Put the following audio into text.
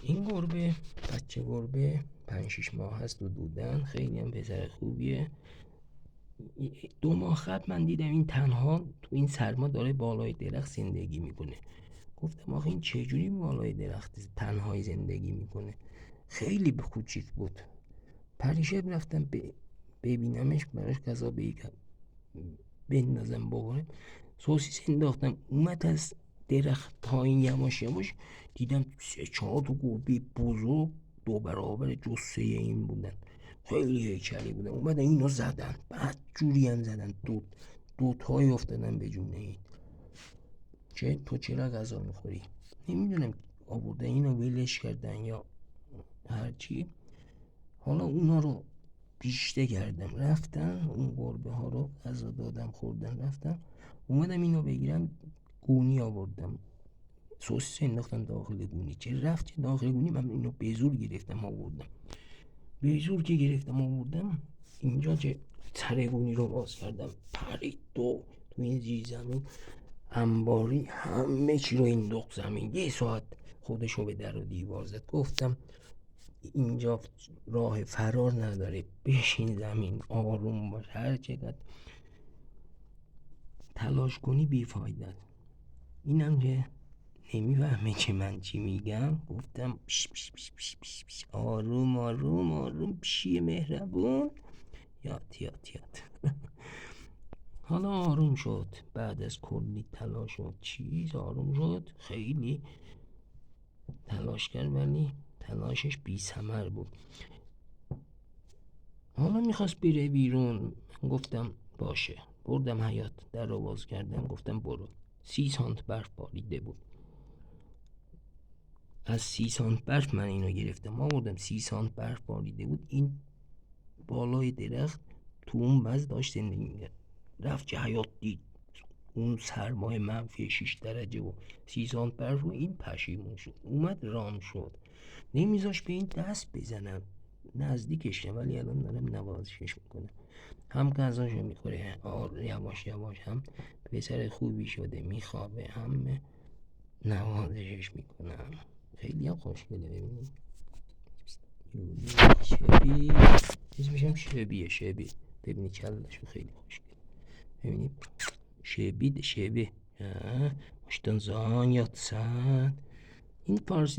این گربه بچه گربه 5-6 ماه هست و دودن، خیلی هم پسر خوبیه. 2 ماه قبل من دیدم این تنها تو این سرما داره بالای درخت زندگی میکنه. گفتم آخه این چجوری بالای درخت تنهایی زندگی میکنه؟ خیلی کوچیک بود. پریشب رفتم ببینمش، براش غذا بندازم بخوره. سوسیس انداختم، اومد از درخت پایین یواش یواش دیدم 3-4 تا گربه بزرگ 2 برابر جثه این بودن، خیلی هیکلی بودن. اومدن اینو زدن، بعد جوری هم زدن دوتایی افتادن به جون این. تو چرا غذا میخوری؟ نمیدونم آوردن اینو ولش کردن یا هرچی. حالا اونا رو پیشته کردم، رفتن اون گربه ها رو غذا دادم خوردن، رفتم اومدم اینو بگیرم، گونی آوردم، سوسیس انداختم داخل گونی. چه رفت داخل گونی؟ من اینو به زور گرفتم آوردم، به زور که گرفتم آوردم اینجا، چه سر گونی رو باز کردم، پرید تو این زیر زمین انباری همه چی رو انداخت زمین. 1 ساعت خودشو به در و دیوار زد. گفتم اینجا راه فرار نداره، بشین زمین آروم باش، هر چقدر تلاش کنی بیفایده. اینم که نمیفهمه که من چی میگم، گفتم پیش پیش پیش پیش پیش پیش. آروم آروم آروم، پیشی مهربون، یاد حالا آروم شد، بعد از کلی تلاش و چیز آروم شد. خیلی تلاش کرد ولی تلاشش بی ثمر بود. حالا میخواست بره بیرون، گفتم باشه، بردم حیاط، در رو باز کردم، گفتم برو. 30 سانت برف باریده بود. از 30 سانت برف من اینو گرفتم آوردم. 30 سانت برف باریده بود. این بالای درخت تو اون بز داشت زندگی می‌کرد. رفت که حیاط دید اون سرمای منفی 6 درجه و 30 سانت برف رو، این پشیمون شد، اومد رام شد. نمیذاش به این دست بزنم، نزدیکش ولی الان دارم نوازشش میکنم. هم غذاشو میخوره یواش یواش، هم پسر خوبی شده میخوابه، هم نوازشش میکنم. خیلی هم خوشگله. ببینید شبی اسمش هم شبی. ببینید کلشو خیلی خوشگله. ببینید شبی مشتن زان یاتسن. این فارسی